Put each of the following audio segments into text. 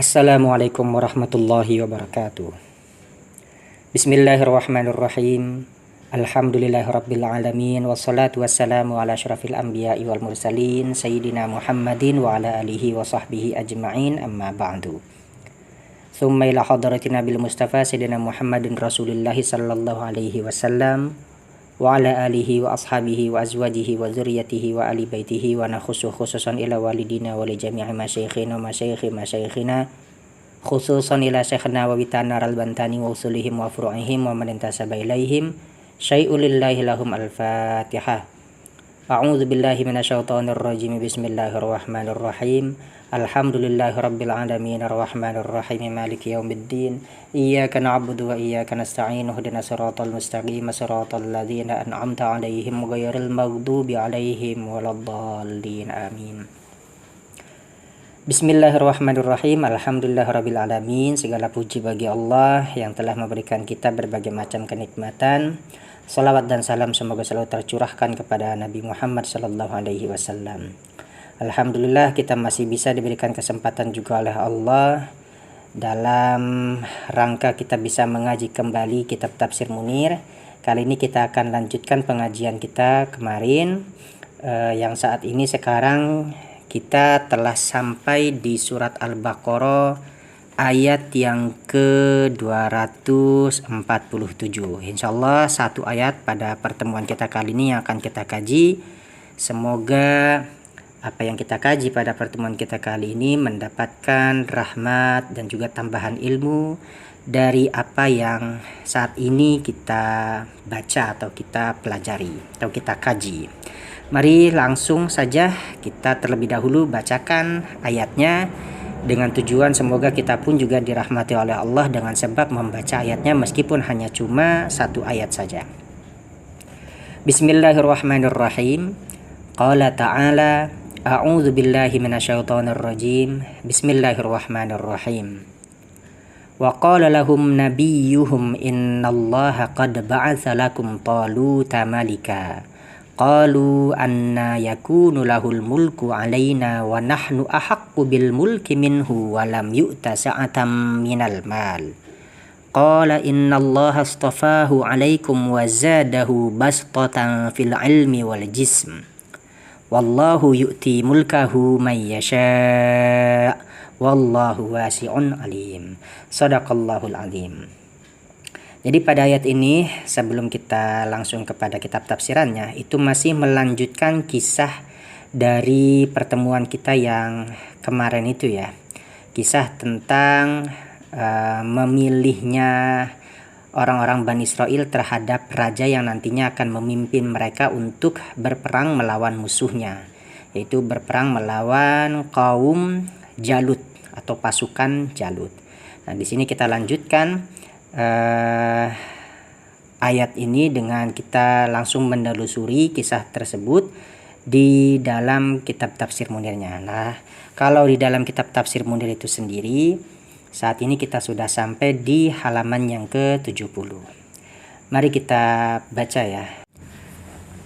Assalamualaikum warahmatullahi wabarakatuh. Bismillahirrahmanirrahim. Alhamdulillahirabbil alamin wassalatu wassalamu ala asyrafil anbiya'i wal mursalin sayyidina Muhammadin wa ala alihi wa sahbihi ajma'in, amma ba'du. Tsumma ila hadratina bil Mustafa sayyidina Muhammadin Rasulillah sallallahu alaihi wasallam wa ala alihi wa ashabihi wa azwajihi wa dzurriyyatihi wa ali baitihi wa nakhusu khususan ila walidina wa li jami'i masyayikhina wa masyayikhina khususan ila syekhna wa bitana al-bantani wa usulihim wa furu'ihim wa man intasaba ilaihim syai'ul lillahi lahum al-fatihah. A'udzu billahi minasyaitonir rajim. Bismillahirrahmanirrahim. Alhamdulillahi rabbil alamin arrahmanir rahim maliki yaumiddin. Iyyaka na'budu wa iyyaka nasta'in. Ihdinas siratal mustaqim siratal ladzina an'amta 'alaihim ghairil maghdubi 'alaihim waladdallin. Amin. Bismillahirrahmanirrahim. Alhamdulillahirabbil alamin. Segala puji bagi Allah yang telah memberikan kita berbagai macam kenikmatan. Salawat dan salam semoga selalu tercurahkan kepada Nabi Muhammad sallallahu alaihi wasallam. Alhamdulillah kita masih bisa diberikan kesempatan juga oleh Allah dalam rangka kita bisa mengaji kembali kitab Tafsir Munir. Kali ini kita akan lanjutkan pengajian kita kemarin yang saat ini sekarang kita telah sampai di surat Al-Baqarah ayat yang ke-247. Insyaallah satu ayat pada pertemuan kita kali ini yang akan kita kaji. Semoga apa yang kita kaji pada pertemuan kita kali ini mendapatkan rahmat dan juga tambahan ilmu dari apa yang saat ini kita baca atau kita pelajari atau kita kaji. Mari langsung saja kita terlebih dahulu bacakan ayatnya dengan tujuan semoga kita pun juga dirahmati oleh Allah dengan sebab membaca ayatnya meskipun hanya cuma satu ayat saja. Bismillahirrahmanirrahim. Qala ta'ala A'udzu billahi minasyaitonir rajim. Bismillahirrahmanirrahim. Wa qala lahum nabiyyuhum innallaha qad ba'atsa lakum taluta malika. Qalu anna yakunu lahul mulku 'alaina wa nahnu ahaqqu bil mulki minhu wa lam yu'ta sa'atan minal mal. Qala innallaha astafahu 'alaikum wa zadahu bastatan fil 'ilmi wal jism. Wallahu yu'ti mulkahu man yasha' wallahu wasi'un alim. Shadaqallahul alim. Jadi pada ayat ini sebelum kita langsung kepada kitab tafsirannya itu masih melanjutkan kisah dari pertemuan kita yang kemarin itu ya. Kisah tentang memilihnya orang-orang Bani Israel terhadap raja yang nantinya akan memimpin mereka untuk berperang melawan musuhnya, yaitu berperang melawan kaum Jalut atau pasukan Jalut. Nah, di sini kita lanjutkan ayat ini dengan kita langsung menelusuri kisah tersebut di dalam kitab Tafsir Munirnya. Nah, kalau di dalam kitab Tafsir Munir itu sendiri saat ini kita sudah sampai di halaman yang ke-70. Mari kita baca ya.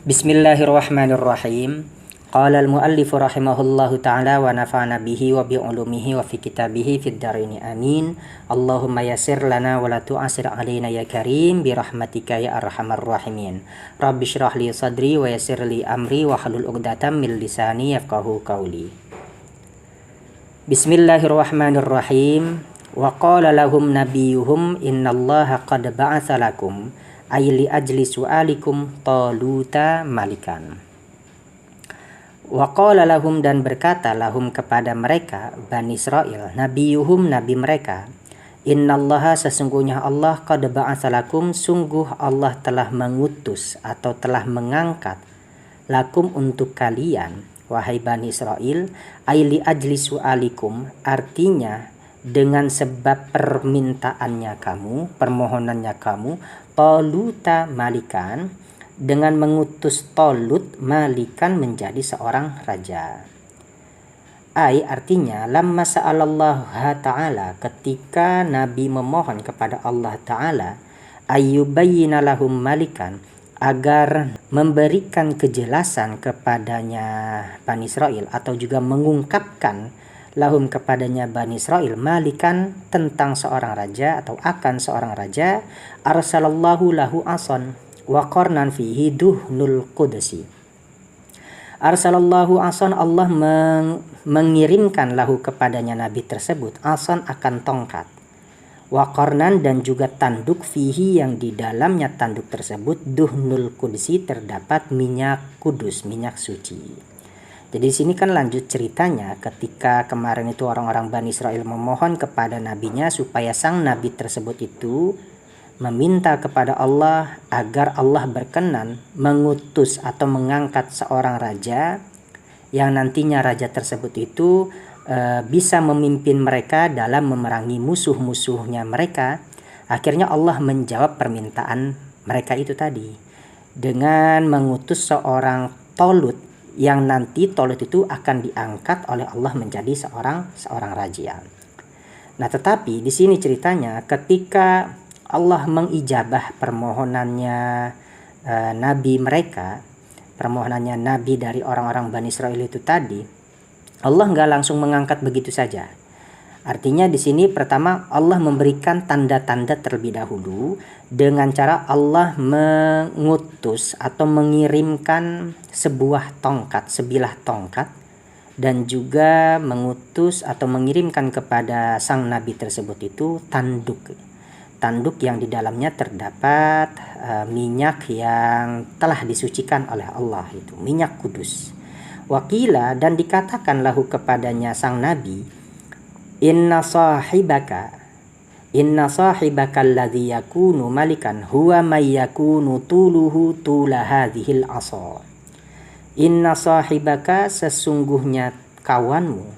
Bismillahirrahmanirrahim. Qala al-muallif rahimahullahu ta'ala wa nafa'ana bihi wa bi ulumihi wa fi kitabihi fid dharaini amin. Allahumma yassir lana wa la tu'asir alaina ya karim bi rahmatika ya arhamar rahimin. Rabbi shrah li sadri wa yassir li amri wa hlul 'uqdatam min lisani yafqahu qawli. Bismillahirrahmanirrahim. Wa qala lahum nabiyyuhum innallaha qad ba'atsa lakum ay li ajli su'alikum taluta malikan. Wa qala lahum dan berkata lahum kepada mereka Bani Israel nabiyyuhum nabi mereka innallaha sesungguhnya Allah qad ba'atsa lakum sungguh Allah telah mengutus atau telah mengangkat lakum untuk kalian wahai Bani Israel ay li ajli su'alikum artinya dengan sebab permintaannya kamu, permohonannya kamu, taluta malikan, dengan mengutus Talut malikan menjadi seorang raja. Ai artinya lamma sa'alallah ta'ala ketika Nabi memohon kepada Allah Ta'ala ayyubayyina lahum malikan agar memberikan kejelasan kepadanya Bani Israel atau juga mengungkapkan lahum kepadanya Bani Israel malikan tentang seorang raja atau akan seorang raja, arsalallahu lahu ason wa qarnan fihi duhnul qudsi. Arsalallahu ason, Allah mengirimkan lahu kepadanya nabi tersebut ason akan tongkat, wa qarnan dan juga tanduk, fihi yang di dalamnya tanduk tersebut duhnul qudsi terdapat minyak kudus, minyak suci. Jadi di sini kan lanjut ceritanya ketika kemarin itu orang-orang Bani Israel memohon kepada nabinya supaya sang nabi tersebut itu meminta kepada Allah agar Allah berkenan mengutus atau mengangkat seorang raja yang nantinya raja tersebut itu bisa memimpin mereka dalam memerangi musuh-musuhnya mereka. Akhirnya Allah menjawab permintaan mereka itu tadi dengan mengutus seorang Tolut, yang nanti Tolut itu akan diangkat oleh Allah menjadi seorang raja. Nah, tetapi di sini ceritanya ketika Allah mengijabah permohonannya nabi mereka, permohonannya nabi dari orang-orang Bani Israel itu tadi, Allah nggak langsung mengangkat begitu saja. Artinya di sini pertama Allah memberikan tanda-tanda terlebih dahulu dengan cara Allah mengutus atau mengirimkan sebuah tongkat, sebilah tongkat, dan juga mengutus atau mengirimkan kepada sang nabi tersebut itu tanduk yang di dalamnya terdapat minyak yang telah disucikan oleh Allah, itu minyak kudus. Wakila, dan dikatakan lahu kepadanya sang nabi, Inna sahibaka alladhi yakunu malikan huwa may yakunu tuluhu tula hadhil asa. Inna sahibaka, sesungguhnya kawanmu,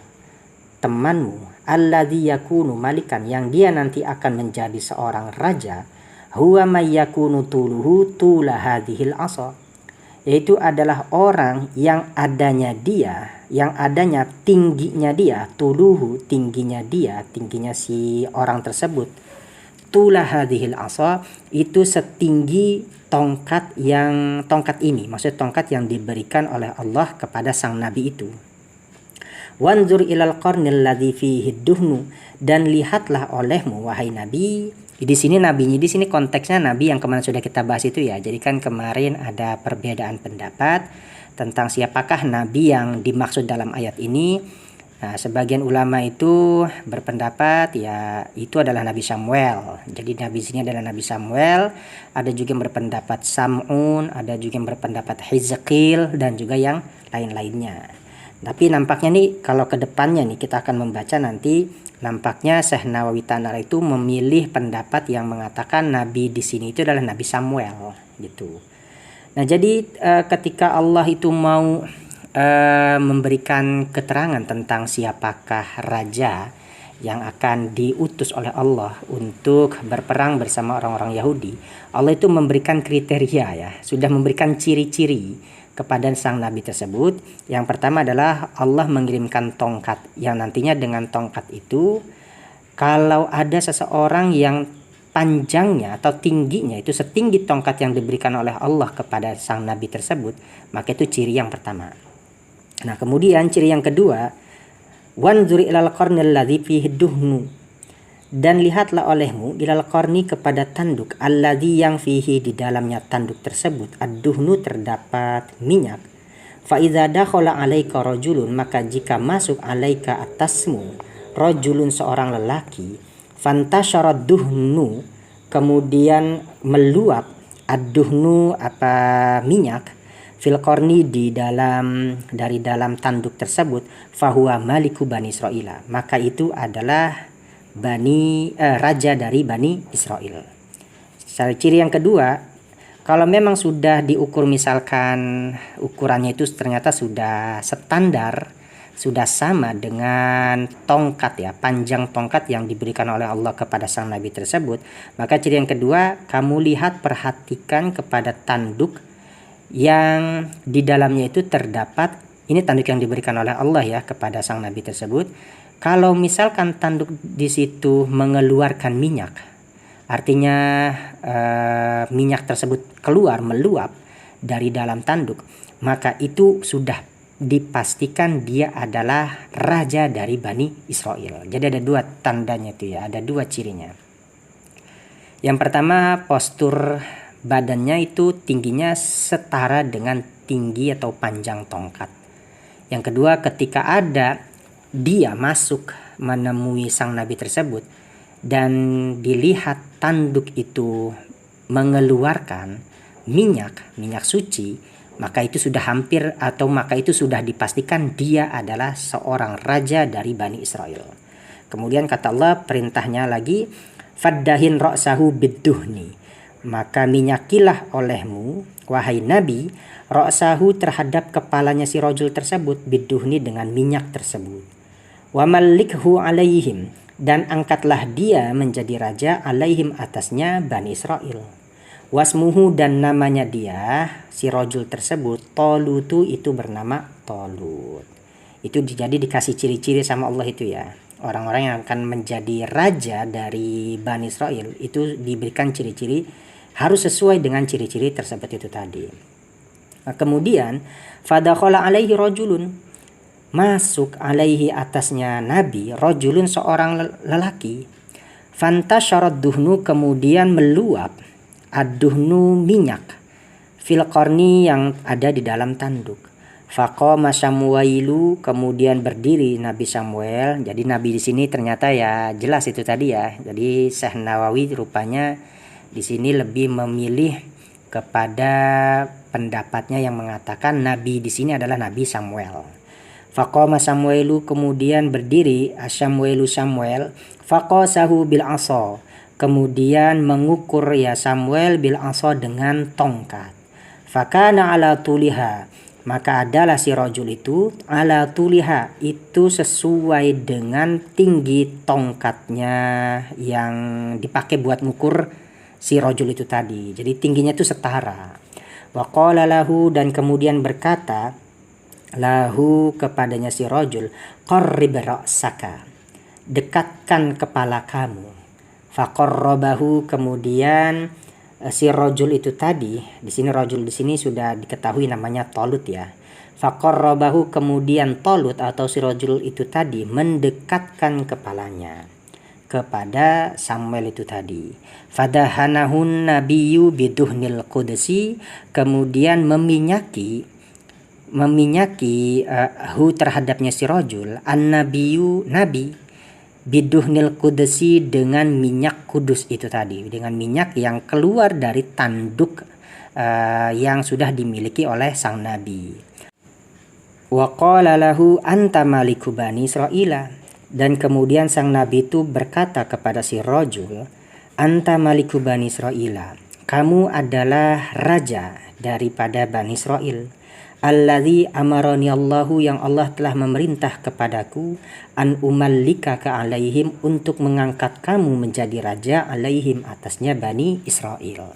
temanmu, alladhi yakunu malikan, yang dia nanti akan menjadi seorang raja, huwa may yakunu tuluhu tula hadhil asa, yaitu adalah orang yang adanya tingginya dia, tuluhu, tingginya si orang tersebut, tula hadhil asa, itu setinggi tongkat ini, maksud tongkat yang diberikan oleh Allah kepada sang nabi itu. Wanzur ilal qarnil ladzi fihi duhnu, dan lihatlah olehmu wahai nabi. Di sini konteksnya nabi yang kemarin sudah kita bahas itu ya. Jadi kan kemarin ada perbedaan pendapat tentang siapakah nabi yang dimaksud dalam ayat ini. Nah, sebagian ulama itu berpendapat ya itu adalah Nabi Samuel. Jadi nabi sini adalah Nabi Samuel. Ada juga yang berpendapat Sam'un, ada juga yang berpendapat Hizqil, dan juga yang lain-lainnya. Tapi nampaknya nih kalau ke depannya nih kita akan membaca nanti, nampaknya Syekh Nawawi Tanar itu memilih pendapat yang mengatakan nabi di sini itu adalah Nabi Samuel gitu. Nah, jadi ketika Allah itu mau memberikan keterangan tentang siapakah raja yang akan diutus oleh Allah untuk berperang bersama orang-orang Yahudi, Allah itu memberikan kriteria ya, sudah memberikan ciri-ciri kepada sang nabi tersebut. Yang pertama adalah Allah mengirimkan tongkat yang nantinya dengan tongkat itu kalau ada seseorang yang panjangnya atau tingginya itu setinggi tongkat yang diberikan oleh Allah kepada sang nabi tersebut, maka itu ciri yang pertama. Nah, kemudian ciri yang kedua, wanzur ilal qarnil ladzi fihi duhnu, dan lihatlah olehmu ilal qarni kepada tanduk, alladzi yang fihi di dalamnya tanduk tersebut ad-duhnu terdapat minyak. Fa idza dakhala alaika rajulun, maka jika masuk alaika atasmu rajulun seorang lelaki, fantasyara duhnu, kemudian meluap ad-duhnu minyak, fil qarni dari dalam tanduk tersebut, fahuwa maliku Bani Israil, maka itu adalah raja dari Bani Israel. Ciri yang kedua, kalau memang sudah diukur, misalkan ukurannya itu ternyata sudah standar, sudah sama dengan tongkat ya, panjang tongkat yang diberikan oleh Allah kepada sang nabi tersebut, maka ciri yang kedua, kamu lihat, perhatikan kepada tanduk yang di dalamnya itu terdapat, ini tanduk yang diberikan oleh Allah ya kepada sang nabi tersebut. Kalau misalkan tanduk di situ mengeluarkan minyak, artinya minyak tersebut meluap dari dalam tanduk, maka itu sudah dipastikan dia adalah raja dari Bani Israel. Jadi ada dua tandanya itu ya, ada dua cirinya. Yang pertama, postur badannya itu tingginya setara dengan tinggi atau panjang tongkat. Yang kedua, ketika ada dia masuk menemui sang nabi tersebut dan dilihat tanduk itu mengeluarkan minyak suci, maka itu sudah dipastikan dia adalah seorang raja dari Bani Israel. Kemudian kata Allah, perintahnya lagi, faddahin ra'sahu bidduhni, maka minyakilah olehmu wahai Nabi ra'sahu terhadap kepalanya si rajul tersebut, bidduhni dengan minyak tersebut. Wa malikhu alaihim, dan angkatlah dia menjadi raja alaihim atasnya Bani Israel. Wasmuhu, dan namanya dia si rajul tersebut Talutu, itu bernama Talut. Itu jadi dikasih ciri-ciri sama Allah itu ya. Orang-orang yang akan menjadi raja dari Bani Israel itu diberikan ciri-ciri, harus sesuai dengan ciri-ciri tersebut itu tadi. Nah, kemudian fadakhala alaihi rajulun, masuk alaihi atasnya Nabi rajulun, seorang lelaki. Fantasyarat duhnu, kemudian meluap ad-duhnu, minyak, fil qarni, yang ada di dalam tanduk. Faqama Samuailu, kemudian berdiri Nabi Samuel. Jadi Nabi di sini ternyata ya jelas itu tadi ya. Jadi Syekh Nawawi rupanya di sini lebih memilih kepada pendapatnya yang mengatakan Nabi di sini adalah Nabi Samuel. Faqama Samuailu, kemudian berdiri Samuel, faqasahu bil asa, kemudian mengukur ya Samuel bil asa, dengan tongkat. Fakana ala tuliha, maka adalah si rajul itu ala tuliha, itu sesuai dengan tinggi tongkatnya yang dipakai buat ngukur si rajul itu tadi. Jadi tingginya itu setara. Wa qala lahu, dan kemudian berkata lahu kepadanya si rajul, qarrib ra'saka, dekatkan kepala kamu. Faqarrabahu, kemudian si rajul itu tadi, di sini rajul di sini sudah diketahui namanya Talut ya. Faqarrabahu, kemudian Talut atau si rajul itu tadi mendekatkan kepalanya kepada Samuel itu tadi. Fadahanahun nabiyyu biduhnil qudsi, kemudian meminyaki terhadapnya si rajul an-nabiyyu, nabi, biduhnil qudsi, dengan minyak kudus itu tadi, dengan minyak yang keluar dari tanduk yang sudah dimiliki oleh sang nabi. Wa qala lahu anta maliku bani Israila, dan kemudian sang nabi itu berkata kepada si rajul, anta maliku bani Israila, kamu adalah raja daripada Bani Israel. Alladzi amarani Allahu, yang Allah telah memerintah kepadaku, an umallika ka alaihim, untuk mengangkat kamu menjadi raja alaihim atasnya Bani Israel.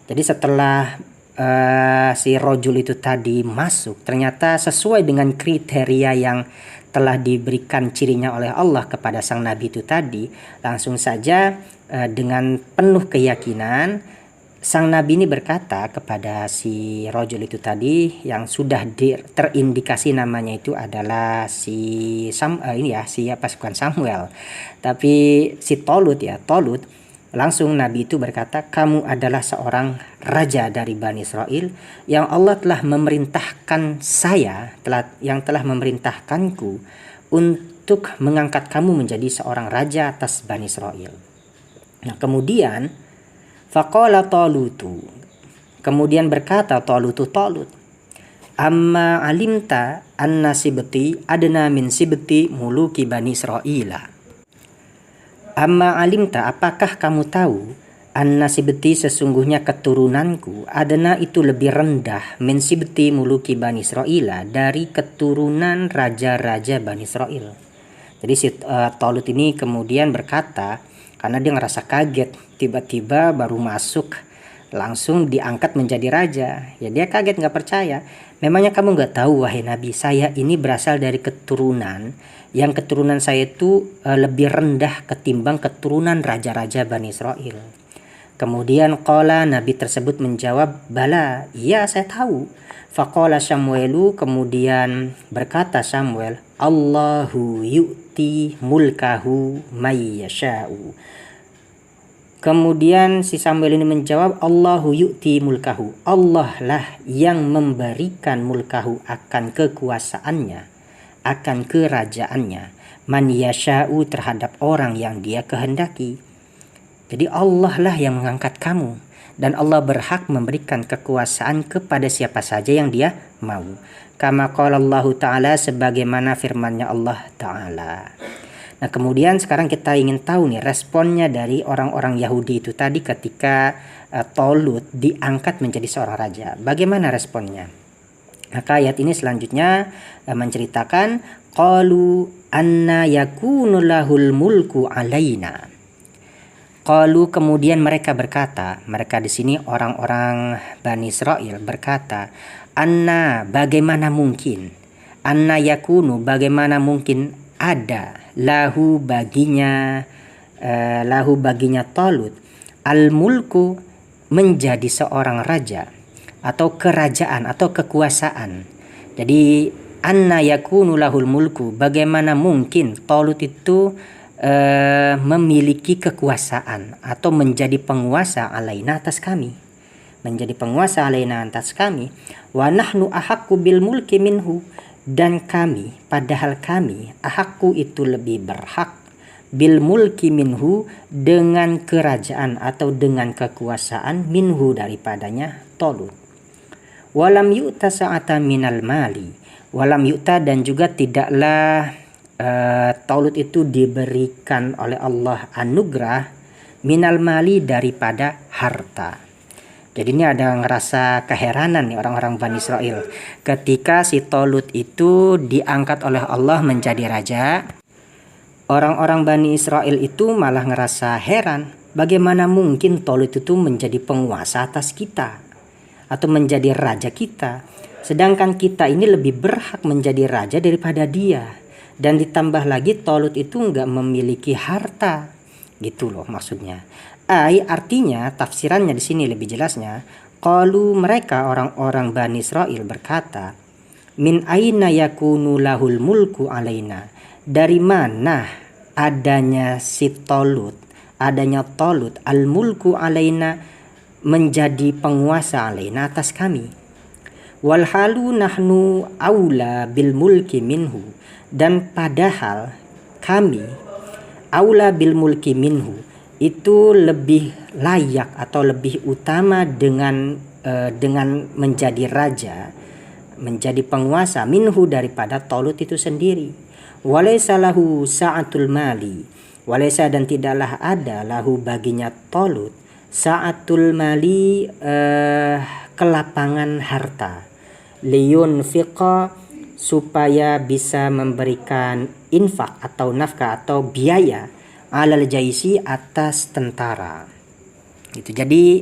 Jadi setelah si rajul itu tadi masuk, ternyata sesuai dengan kriteria yang telah diberikan cirinya oleh Allah kepada sang nabi itu tadi, langsung saja dengan penuh keyakinan sang nabi ini berkata kepada si rajul itu tadi, yang sudah terindikasi namanya itu adalah Samuel, tapi si Talut ya, Talut. Langsung nabi itu berkata, kamu adalah seorang raja dari Bani Israel yang Allah telah memerintahkan yang telah memerintahkanku untuk mengangkat kamu menjadi seorang raja atas Bani Israel. Nah, kemudian faqala Talutu, kemudian berkata Talut, amma alimta anna sibti adna min sibti muluki Bani Israila. Amma alimta, apakah kamu tahu, anna sibti, sesungguhnya keturunanku, adna itu lebih rendah, min sibti muluki Bani Israila, dari keturunan raja-raja Bani Israel. Jadi si Talut ini kemudian berkata, karena dia ngerasa kaget, tiba-tiba baru masuk langsung diangkat menjadi raja. Ya dia kaget, nggak percaya. Memangnya kamu nggak tahu wahai Nabi, saya ini berasal dari keturunan yang keturunan saya itu lebih rendah ketimbang keturunan raja-raja Bani Israel. Kemudian qala, nabi tersebut menjawab, bala, iya saya tahu. Faqala Samuelu, kemudian berkata Samuel, Allahu yu'ti mulkahu may yasha'u. Kemudian si Samuel ini menjawab, Allahu yu'ti mulkahu, Allah lah yang memberikan mulkahu, akan kekuasaannya, akan kerajaannya, man yasha'u, terhadap orang yang dia kehendaki. Jadi Allah lah yang mengangkat kamu, dan Allah berhak memberikan kekuasaan kepada siapa saja yang dia mau. Kama qala Allah Ta'ala, sebagaimana firman-Nya Allah Ta'ala. Nah, kemudian sekarang kita ingin tahu nih responnya dari orang-orang Yahudi itu tadi ketika Tolut diangkat menjadi seorang raja. Bagaimana responnya? Maka ayat ini selanjutnya menceritakan, qalu anna yakunu lahul mulku alaina. Qalu, kemudian mereka berkata, mereka di sini orang-orang Bani Israel berkata, anna, bagaimana mungkin, anna yakunu, bagaimana mungkin ada, lahu baginya Tolut, al mulku, menjadi seorang raja atau kerajaan atau kekuasaan. Jadi anna yakunu lahul mulku, bagaimana mungkin Tolut itu memiliki kekuasaan atau menjadi penguasa alaina, atas kami, menjadi penguasa alaina, atas kami. Wa nahnu ahaqqu bil mulki minhu, dan kami, padahal kami, ahaqqu itu lebih berhak, bil mulki minhu, dengan kerajaan atau dengan kekuasaan, minhu, daripadanya Tolut. Walam yu'ta sa'ata minal mali, walam yu'ta, dan juga tidaklah Tolut itu diberikan oleh Allah anugerah, minal mali, daripada harta. Jadi ini ada ngerasa keheranan nih orang-orang Bani Israel ketika si Tolut itu diangkat oleh Allah menjadi raja. Orang-orang Bani Israel itu malah ngerasa heran, bagaimana mungkin Tolut itu menjadi penguasa atas kita atau menjadi raja kita, sedangkan kita ini lebih berhak menjadi raja daripada dia. Dan ditambah lagi Tolut itu nggak memiliki harta, gitu loh maksudnya. Artinya tafsirannya di sini lebih jelasnya, qalu, mereka orang-orang Bani Israel berkata, min aina yakunu lahul mulku alaina, dari mana adanya si Tolut, adanya Tolut, al mulku alaina, menjadi penguasa alaina, atas kami. Wal halu nahnu aula bil mulki minhu, dan padahal kami aula bil mulki minhu, itu lebih layak atau lebih utama dengan menjadi raja, menjadi penguasa, minhu, daripada Tolut itu sendiri. Walaysa lahu sa'atul mali, walaysa, dan tidaklah ada lahu baginya Tolut, sa'atul mali, kelapangan harta, liyunfiqa, supaya bisa memberikan infak atau nafkah atau biaya, alal jaisi, atas tentara. Gitu. Jadi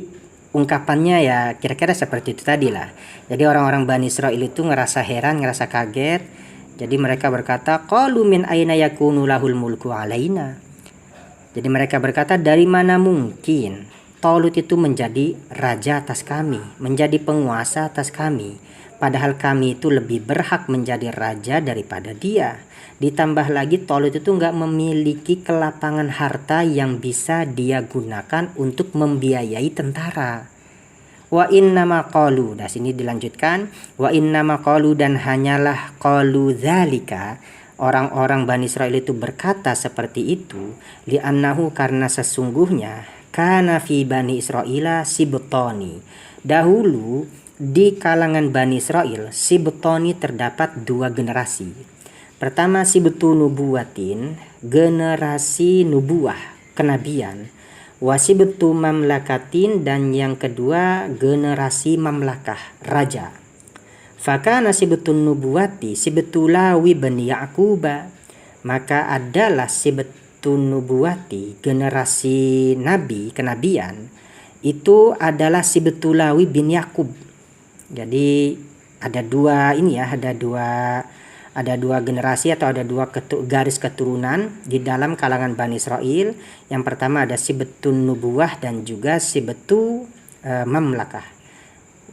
ungkapannya ya kira-kira seperti itu tadi lah. Jadi orang-orang Bani Israil itu ngerasa heran, ngerasa kaget. Jadi mereka berkata, qalu min aina yakunu lahul mulku alaina. Jadi mereka berkata, dari mana mungkin Tolut itu menjadi raja atas kami, menjadi penguasa atas kami, padahal kami itu lebih berhak menjadi raja daripada dia. Ditambah lagi Tolut itu nggak memiliki kelapangan harta yang bisa dia gunakan untuk membiayai tentara. Wa innama qalu, nah sini dilanjutkan, wa innama qalu, dan hanyalah qalu dzalika, orang-orang Bani Israil itu berkata seperti itu, li'annahu, karena sesungguhnya, kana fi Bani Israila sibtoni, dahulu di kalangan Bani Israel sibtoni terdapat dua generasi. Pertama sibtu nubuwatin, generasi nubuah, kenabian. Wasibtu mamlakatin, dan yang kedua generasi mamlakah, raja. Fakana sibtun nubuwati sibtulawi bani Yaquba, maka adalah sibtun nubuwati, generasi nabi, kenabian, itu adalah sibtulawi bin Yakub. Jadi ada dua ini ya, ada dua ada dua generasi atau ada dua garis keturunan di dalam kalangan Bani Israel. Yang pertama ada Sibtun Nubuwah dan juga Sibtu Mamlakah.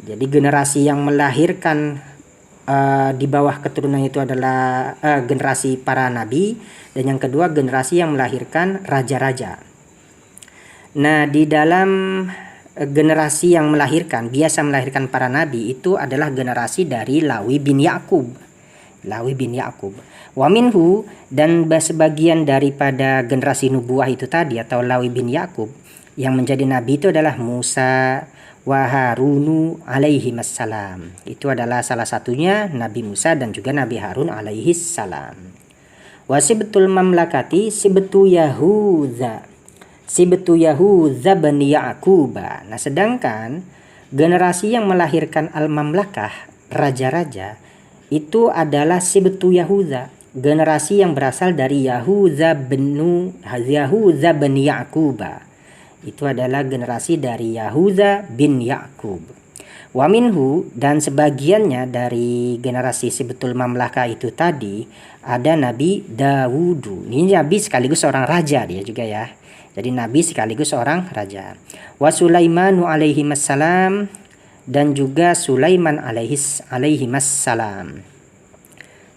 Jadi generasi yang melahirkan di bawah keturunan itu adalah generasi para nabi, dan yang kedua generasi yang melahirkan raja-raja. Nah, di dalam generasi yang biasa melahirkan para nabi itu adalah generasi dari Lawi bin Yakub. Wa minhu, dan sebagian daripada generasi nubuah itu tadi atau Lawi bin Yakub yang menjadi nabi itu adalah Musa wa Harunu alaihi salam. Itu adalah salah satunya Nabi Musa dan juga Nabi Harun alaihi salam. Wa sibtul mamlakati sibtu Yahuza bani Yaquba. Nah, sedangkan generasi yang melahirkan al-mamlakah, raja-raja, itu adalah Sibtu Yahuza, generasi yang berasal dari Yahuza bani Yaquba. Itu adalah generasi dari Yahuza bin Yakub. Wa minhu, dan sebagiannya dari generasi Sibtul Mamlakah itu tadi ada Nabi Dawudu. Ini nabi sekaligus seorang raja dia juga ya. Jadi nabi sekaligus seorang raja. Wa Sulaimanu alaihi salam, dan juga Sulaiman alaihi salam.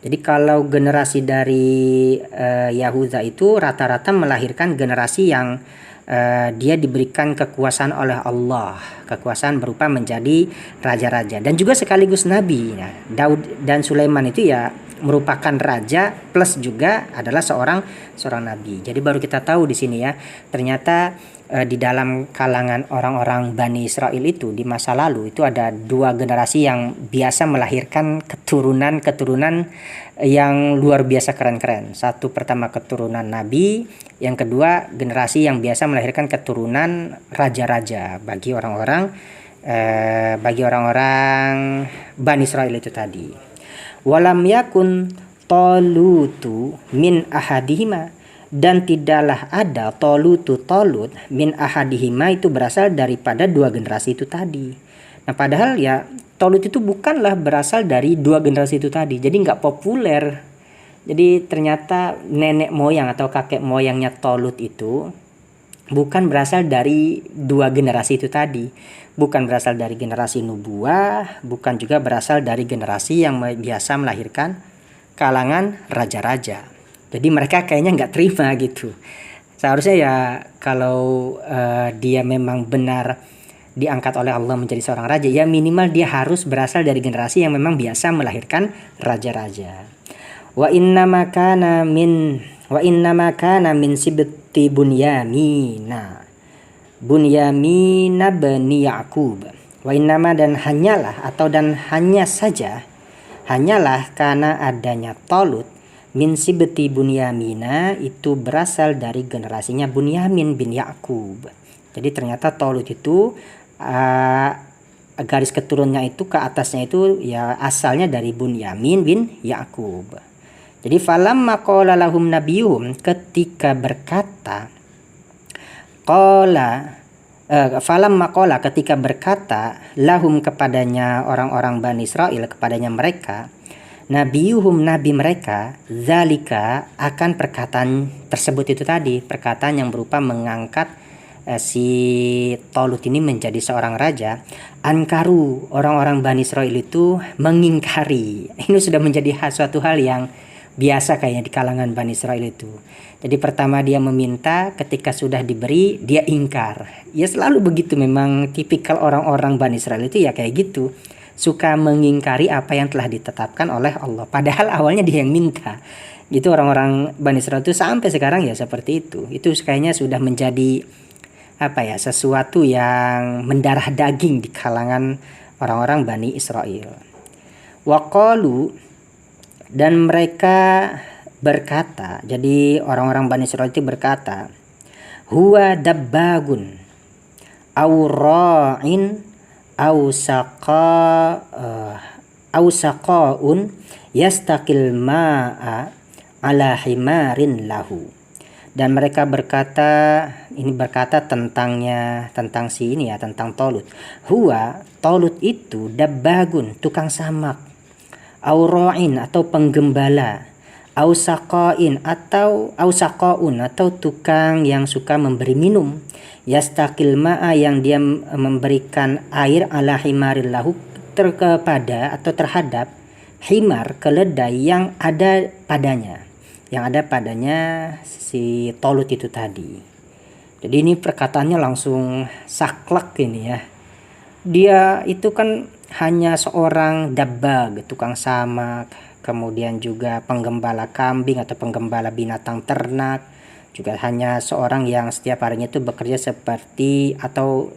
Jadi kalau generasi dari Yahuza itu rata-rata melahirkan generasi yang dia diberikan kekuasaan oleh Allah, kekuasaan berupa menjadi raja-raja dan juga sekaligus nabi. Nah, Daud dan Sulaiman itu ya merupakan raja plus juga adalah seorang nabi. Jadi baru kita tahu di sini ya, ternyata di dalam kalangan orang-orang Bani Israel itu di masa lalu itu ada dua generasi yang biasa melahirkan keturunan yang luar biasa keren-keren. Satu pertama keturunan nabi, yang kedua generasi yang biasa melahirkan keturunan raja-raja bagi orang-orang Bani Israel itu tadi. Walam yakun Talutu min ahadihima, dan tidaklah ada Talut min ahadihima itu berasal daripada dua generasi itu tadi. Nah, padahal ya Talut itu bukanlah berasal dari dua generasi itu tadi, jadi nggak populer. Jadi ternyata nenek moyang atau kakek moyangnya Talut itu bukan berasal dari dua generasi itu tadi, bukan berasal dari generasi nubuah, bukan juga berasal dari generasi yang biasa melahirkan kalangan raja-raja. Jadi mereka kayaknya nggak terima gitu. Seharusnya ya kalau dia memang benar diangkat oleh Allah menjadi seorang raja, ya minimal dia harus berasal dari generasi yang memang biasa melahirkan raja-raja. Wa innama kana min sibti Bunyamina bani Yaqub. Wa innama, dan hanyalah karena adanya Talut min sibti Bunyamina itu berasal dari generasinya Bunyamin bin Yakub. Jadi ternyata Talut itu garis keturunannya itu ke atasnya itu ya asalnya dari Bunyamin bin Yakub. Jadi falamma qala lahum nabiyuhum, ketika berkata lahum kepadanya orang-orang Bani Israel, kepadanya mereka, nabiyuhum nabi mereka, zalika akan perkataan tersebut itu tadi, perkataan yang berupa mengangkat si Talut ini menjadi seorang raja. Ankaru, orang-orang Bani Israel itu mengingkari. Ini sudah menjadi suatu hal yang biasa kayaknya di kalangan Bani Israel itu. Jadi pertama dia meminta, ketika sudah diberi dia ingkar. Ya selalu begitu, memang tipikal orang-orang Bani Israel itu ya kayak gitu. Suka mengingkari apa yang telah ditetapkan oleh Allah. Padahal awalnya dia yang minta. Gitu orang-orang Bani Israel itu sampai sekarang ya seperti itu. Itu kayaknya sudah menjadi sesuatu yang mendarah daging di kalangan orang-orang Bani Israel. Waqalu, dan mereka berkata, jadi orang-orang Bani Israil itu berkata, huwa dabbagun aw ra'in aw saqaun yastaqil ma'a ala himarin lahu. Dan mereka berkata tentang si ini ya, tentang Talut. Huwa, Talut itu dabbagun, tukang samak. Aura'in atau penggembala, ausaqain atau tukang yang suka memberi minum, yastaqil ma'a yang dia memberikan air ala himaril lahu kepada atau terhadap himar, keledai yang ada padanya si Tolut itu tadi. Jadi ini perkataannya langsung saklek ini ya. Dia itu kan hanya seorang dabbag, tukang samak, kemudian juga penggembala kambing atau penggembala binatang ternak, juga hanya seorang yang setiap harinya itu bekerja seperti atau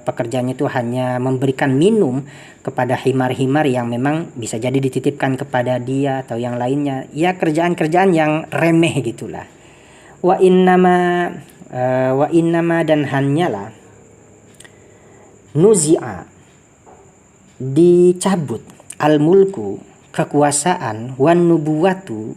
pekerjaannya itu hanya memberikan minum kepada himar-himar yang memang bisa jadi dititipkan kepada dia atau yang lainnya. Ya kerjaan-kerjaan yang remeh gitulah. Wa innama dan hanyalah nuzi'a dicabut al-mulku kekuasaan, wan nubuwatu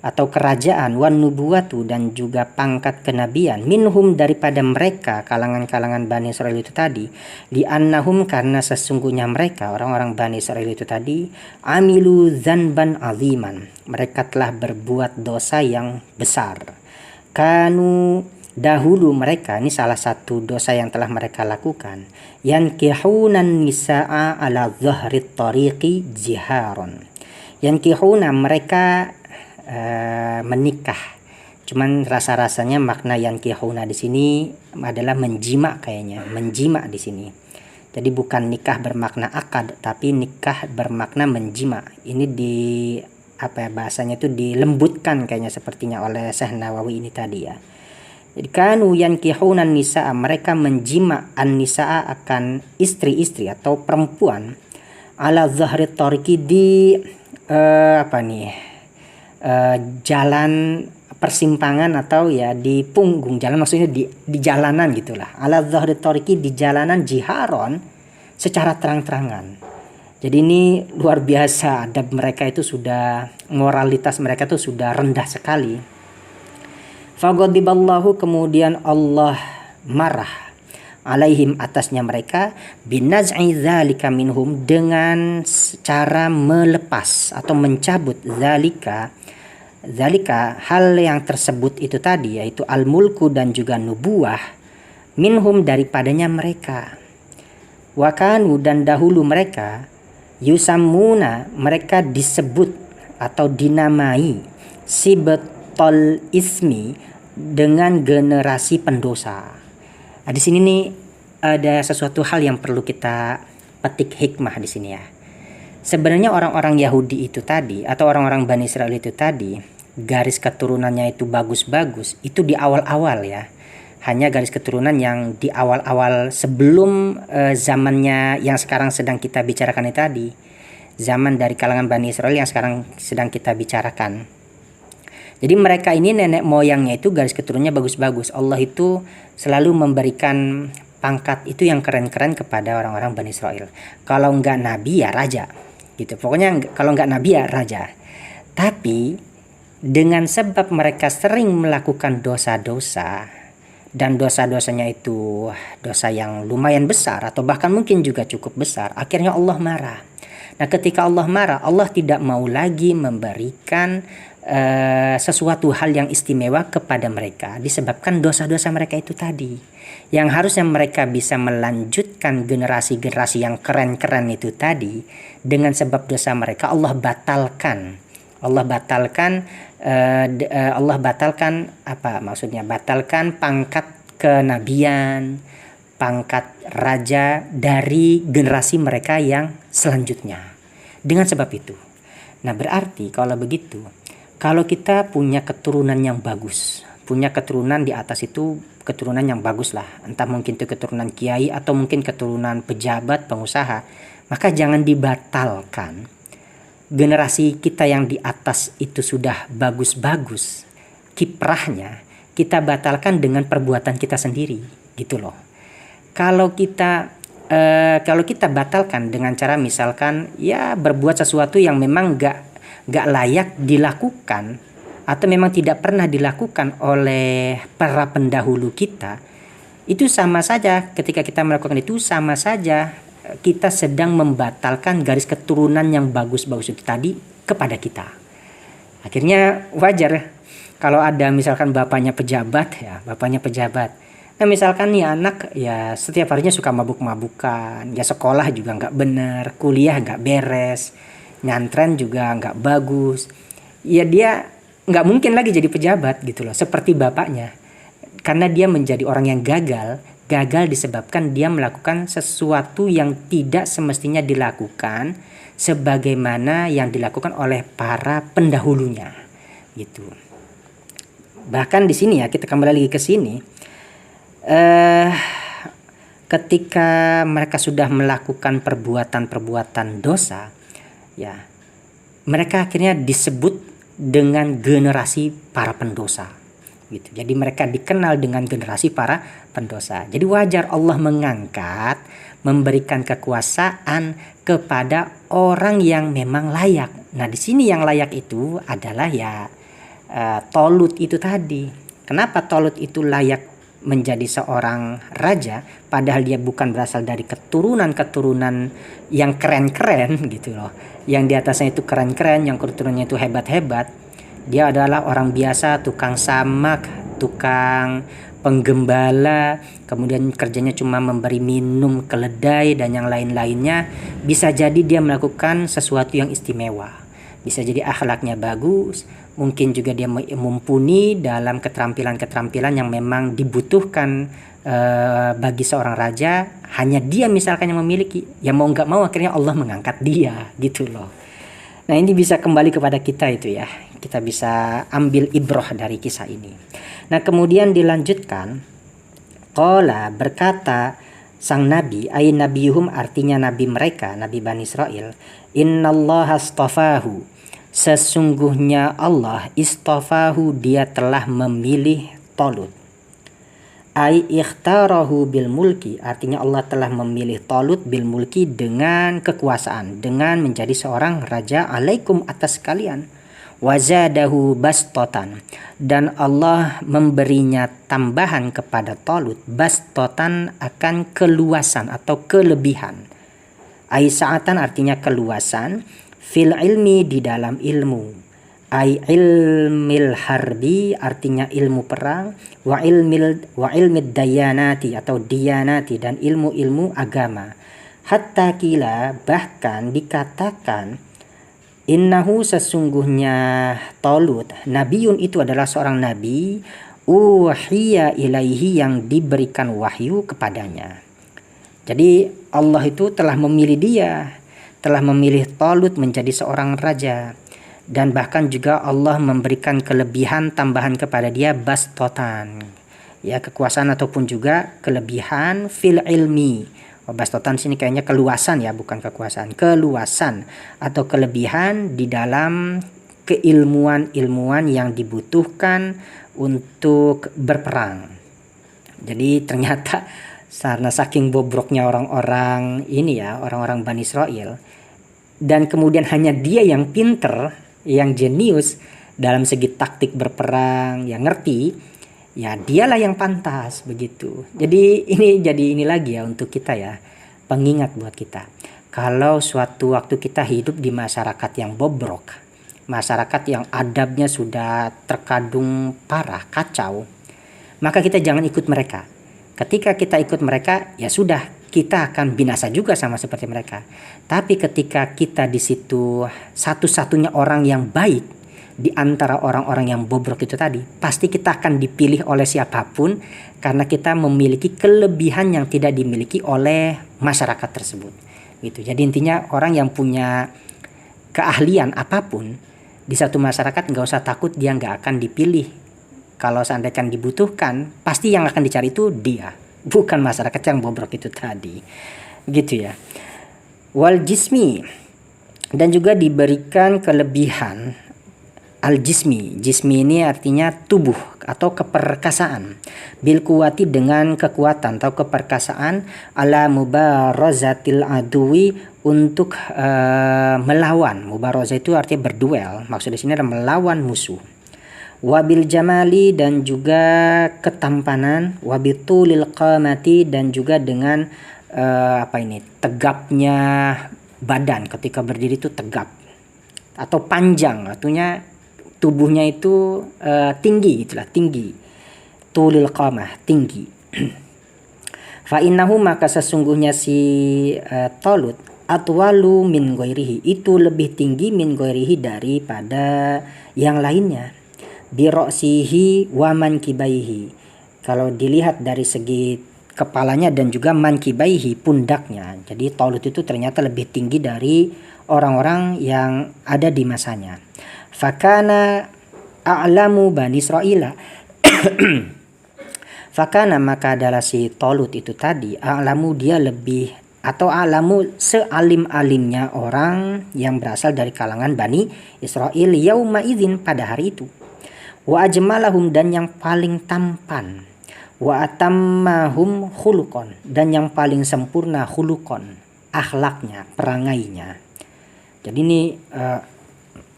atau kerajaan, wan nubuwatu dan juga pangkat kenabian, minhum daripada mereka kalangan-kalangan Bani Israil itu tadi, di annahum karena sesungguhnya mereka orang-orang Bani Israil itu tadi, amilu dzanban aziman, mereka telah berbuat dosa yang besar. Kanu dahulu mereka, ini salah satu dosa yang telah mereka lakukan, yankihunan nisaa ala dhahrit tariqi jiharon. Yankihuna mereka menikah. Cuman rasa-rasanya makna yankihuna di sini adalah menjima kayaknya, menjima di sini. Jadi bukan nikah bermakna akad, tapi nikah bermakna menjima. Ini bahasanya itu dilembutkan kayaknya sepertinya oleh Syekh Nawawi ini tadi ya. Jadi kanu yankihuna nisaa, mereka menjima an-nisaa akan istri-istri atau perempuan, ala zahri tariqi di jalan persimpangan atau ya di punggung jalan, maksudnya di jalanan gitulah. Ala zahri tariqi, di jalanan, jiharon secara terang-terangan. Jadi ini luar biasa, adab mereka itu sudah, moralitas mereka itu sudah rendah sekali. Faghadiballahu, kemudian Allah marah, alaihim atasnya mereka, binaz'i dzalika minhum, dengan cara melepas atau mencabut dzalika hal yang tersebut itu tadi, yaitu al-mulku dan juga nubuah, minhum daripadanya mereka. Wa kanu dan dahulu mereka, yusammuna mereka disebut atau dinamai sibtul ismi, dengan generasi pendosa. Nah, di sini nih ada sesuatu hal yang perlu kita petik hikmah di sini ya. Sebenarnya orang-orang Yahudi itu tadi atau orang-orang Bani Israil itu tadi, garis keturunannya itu bagus-bagus, itu di awal-awal ya. Hanya garis keturunan yang di awal-awal sebelum zamannya yang sekarang sedang kita bicarakan itu tadi. Zaman dari kalangan Bani Israil yang sekarang sedang kita bicarakan. Jadi mereka ini nenek moyangnya itu garis keturunannya bagus-bagus. Allah itu selalu memberikan pangkat itu yang keren-keren kepada orang-orang Bani Israil. Kalau enggak nabi ya raja gitu. Pokoknya kalau enggak nabi ya raja. Tapi dengan sebab mereka sering melakukan dosa-dosa, dan dosa-dosanya itu dosa yang lumayan besar atau bahkan mungkin juga cukup besar, akhirnya Allah marah. Nah, ketika Allah marah, Allah tidak mau lagi memberikan sesuatu hal yang istimewa kepada mereka disebabkan dosa-dosa mereka itu tadi. Yang harusnya mereka bisa melanjutkan generasi-generasi yang keren-keren itu tadi, dengan sebab dosa mereka Allah batalkan. Allah batalkan apa maksudnya? Batalkan pangkat kenabian, pangkat raja dari generasi mereka yang selanjutnya. Dengan sebab itu. Nah, berarti kalau begitu, kalau kita punya keturunan yang bagus, punya keturunan di atas itu keturunan yang bagus lah, entah mungkin itu keturunan kiai atau mungkin keturunan pejabat, pengusaha, maka jangan dibatalkan. Generasi kita yang di atas itu sudah bagus-bagus kiprahnya, kita batalkan dengan perbuatan kita sendiri, gitu loh. Kalau kita batalkan dengan cara misalkan ya berbuat sesuatu yang memang gak layak dilakukan atau memang tidak pernah dilakukan oleh para pendahulu kita, itu sama saja ketika kita melakukan itu sama saja kita sedang membatalkan garis keturunan yang bagus-bagus itu tadi kepada kita. Akhirnya wajar kalau ada misalkan bapaknya pejabat. Nah misalkan nih anak ya setiap harinya suka mabuk-mabukan, ya sekolah juga nggak bener, kuliah nggak beres, nyantren juga nggak bagus. Ya dia nggak mungkin lagi jadi pejabat gitu loh, seperti bapaknya. Karena dia menjadi orang yang gagal disebabkan dia melakukan sesuatu yang tidak semestinya dilakukan sebagaimana yang dilakukan oleh para pendahulunya gitu. Bahkan di sini ya, kita kembali lagi ke sini, ketika mereka sudah melakukan perbuatan-perbuatan dosa, ya mereka akhirnya disebut dengan generasi para pendosa gitu. Jadi mereka dikenal dengan generasi para pendosa. Jadi wajar Allah mengangkat, memberikan kekuasaan kepada orang yang memang layak. Nah di sini yang layak itu adalah ya Tolut itu tadi. Kenapa Tolut itu layak menjadi seorang raja padahal dia bukan berasal dari keturunan yang keren-keren gitu loh, yang di atasnya itu keren-keren, yang keturunannya itu hebat-hebat. Dia adalah orang biasa, tukang samak, tukang penggembala, kemudian kerjanya cuma memberi minum keledai dan yang lain-lainnya. Bisa jadi dia melakukan sesuatu yang istimewa, bisa jadi akhlaknya bagus, mungkin juga dia mumpuni dalam keterampilan-keterampilan yang memang dibutuhkan bagi seorang raja. Hanya dia misalkan yang memiliki, ya mau nggak mau akhirnya Allah mengangkat dia gitu loh. Nah ini bisa kembali kepada kita itu ya, kita bisa ambil ibrah dari kisah ini. Nah kemudian dilanjutkan, qala berkata sang nabi, ay nabiyuhum artinya nabi mereka, nabi Bani Israel, innallaha astafahu, sesungguhnya Allah istafahu, dia telah memilih Tolut. Ai ikhtarahu bil mulki, artinya Allah telah memilih Tolut bil mulki dengan kekuasaan, dengan menjadi seorang raja alaikum atas kalian. Wazadahu bastotan, dan Allah memberinya tambahan kepada Tolut, bastotan akan keluasan atau kelebihan. Ai sa'atan artinya keluasan, fil ilmi di dalam ilmu. Ai ilmil harbi artinya ilmu perang, wa ilmid dayanati atau diyanati dan ilmu-ilmu agama. Hatta kila bahkan dikatakan innahu sesungguhnya Tolut nabiyun itu adalah seorang nabi, uhiya ilaihi yang diberikan wahyu kepadanya. Jadi Allah itu telah memilih dia, telah memilih Tolut menjadi seorang raja. Dan bahkan juga Allah memberikan kelebihan tambahan kepada dia, bastotan, ya kekuasaan ataupun juga kelebihan fil ilmi. Bastotan sini kayaknya keluasan ya, bukan kekuasaan, keluasan atau kelebihan di dalam keilmuan-ilmuan yang dibutuhkan untuk berperang. Jadi ternyata karena saking bobroknya orang-orang ini ya, orang-orang Bani Israel, dan kemudian hanya dia yang pinter, yang jenius dalam segi taktik berperang, yang ngerti, ya dialah yang pantas begitu. Jadi ini lagi ya untuk kita ya, pengingat buat kita. Kalau suatu waktu kita hidup di masyarakat yang bobrok, masyarakat yang adabnya sudah terkadung parah, kacau, maka kita jangan ikut mereka. Ketika kita ikut mereka, ya sudah, kita akan binasa juga sama seperti mereka. Tapi ketika kita di situ satu-satunya orang yang baik di antara orang-orang yang bobrok itu tadi, pasti kita akan dipilih oleh siapapun karena kita memiliki kelebihan yang tidak dimiliki oleh masyarakat tersebut. Gitu. Jadi intinya orang yang punya keahlian apapun di satu masyarakat, nggak usah takut dia nggak akan dipilih. Kalau seandainya dibutuhkan, pasti yang akan dicari itu dia, bukan masyarakat yang bobrok itu tadi. Gitu ya. Wal jismi, dan juga diberikan kelebihan al jismi. Jismi ini artinya tubuh atau keperkasaan. Bil kuwati dengan kekuatan atau keperkasaan, ala mubarazatil adui untuk melawan. Mubaraza itu artinya berduel. Maksud di sini adalah melawan musuh. Wabil jamali, dan juga ketampanan, wabitulil qamati, dan juga dengan tegapnya badan ketika berdiri itu tegap atau panjang, artinya tubuhnya itu tinggi gitulah, tinggi. Tulil qamah, tinggi. Fa innahu, maka sesungguhnya si Talut atwalu min ghairihi, itu lebih tinggi min ghairihi daripada yang lainnya. Bi ra'sihi wa mankibaihi, kalau dilihat dari segi kepalanya dan juga mankibaihi, pundaknya. Jadi Talut itu ternyata lebih tinggi dari orang-orang yang ada di masanya. Fakana a'lamu bani Israila. Fakana, maka adalah si Talut itu tadi, a'lamu, dia lebih, atau a'lamu, sealim-alimnya orang yang berasal dari kalangan Bani Israel yauma idzin, pada hari itu. Wa ajmalahum, dan yang paling tampan. Wa atammahum khuluqan, dan yang paling sempurna khuluqan, akhlaknya, perangainya. Jadi ini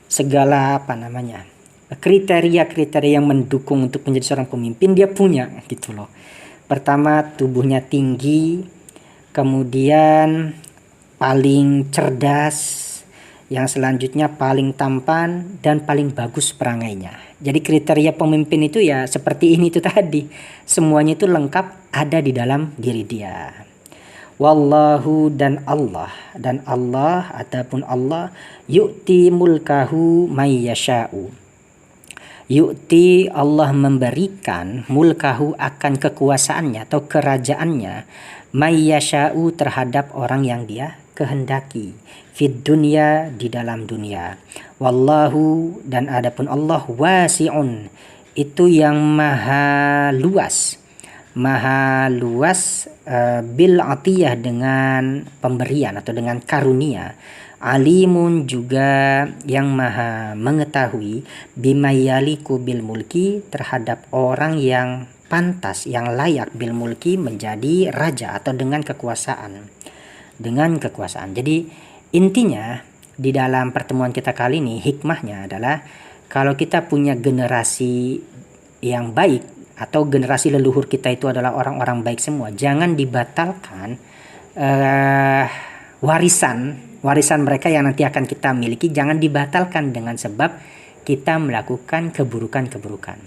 segala kriteria-kriteria yang mendukung untuk menjadi seorang pemimpin dia punya gitu loh. Pertama, tubuhnya tinggi, kemudian paling cerdas, yang selanjutnya paling tampan, dan paling bagus perangainya. Jadi kriteria pemimpin itu ya seperti ini itu tadi. Semuanya itu lengkap ada di dalam diri dia. Wallahu, dan Allah ataupun Allah, yu'ti mulkahu may yasha'u. Yu'ti, Allah memberikan, mulkahu, akan kekuasaannya atau kerajaannya, may yasha'u, terhadap orang yang dia kehendaki, fid dunya, di dalam dunia. Wallahu, dan adapun Allah, wasi'un, itu yang maha luas bil atiyah, dengan pemberian atau dengan karunia. Alimun, juga yang maha mengetahui, bimayaliku bil mulki, terhadap orang yang pantas, yang layak bil mulki, menjadi raja atau dengan kekuasaan. Jadi intinya di dalam pertemuan kita kali ini, hikmahnya adalah kalau kita punya generasi yang baik atau generasi leluhur kita itu adalah orang-orang baik semua, jangan dibatalkan warisan mereka yang nanti akan kita miliki, jangan dibatalkan dengan sebab kita melakukan keburukan-keburukan.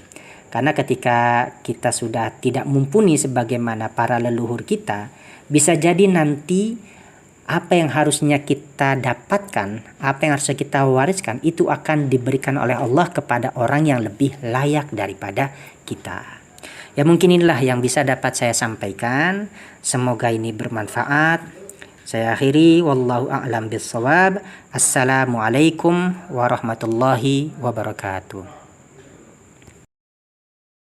Karena ketika kita sudah tidak mumpuni sebagaimana para leluhur kita, bisa jadi nanti apa yang harusnya kita dapatkan, apa yang harusnya kita wariskan, itu akan diberikan oleh Allah kepada orang yang lebih layak daripada kita. Ya, mungkin inilah yang bisa dapat saya sampaikan. Semoga ini bermanfaat. Saya akhiri, wallahu a'lam bishawab. Assalamualaikum warahmatullahi wabarakatuh.